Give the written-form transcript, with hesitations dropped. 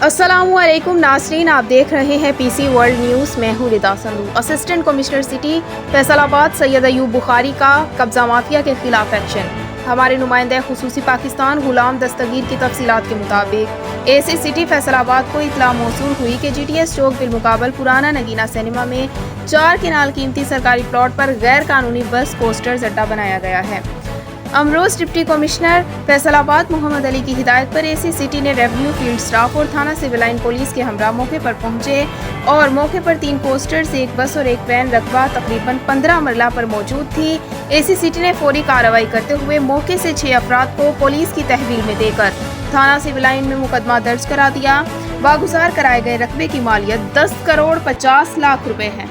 अस्सलामुअलैकुम नाज़रीन, आप देख रहे हैं पीसी वर्ल्ड न्यूज़। मैं हूँ Rida Sandhu. Assistant commissioner city Faisalabad Syed Ayub Bukhari का कब्जा माफिया के खिलाफ एक्शन। हमारे नुमाइंदा खुसूसी पाकिस्तान गुलाम दस्तगीर की तफसीलात के मुताबिक एसी सिटी फैसलाबाद को इतला मौसूल हुई कि GTS चौक बिलमुकाबल पुराना नगीना सिनेमा में 4 किनाल कीमती सरकारी प्लॉट पर गैर कानूनी बस कोस्टर्स अड्डा बनाया गया है। अमरोज डिप्टी कमिश्नर फैसलाबाद मोहम्मद अली की हिदायत पर एसी सिटी ने रेवेन्यू फील्ड स्टाफ और थाना सिविल लाइन पुलिस के हमरा मौके पर पहुंचे और मौके पर 3 पोस्टर्स, एक बस और एक वैन रकबा तकरीबन 15 मरला पर मौजूद थी। एसी सिटी ने फौरी कार्रवाई करते हुए मौके से 6 अफराद को पुलिस की तहवील में देकर थाना सिविल लाइन में मुकदमा दर्ज करा दिया। वागुजार कराए गए रकबे की मालियत 10 करोड़ 50 लाख रुपए है।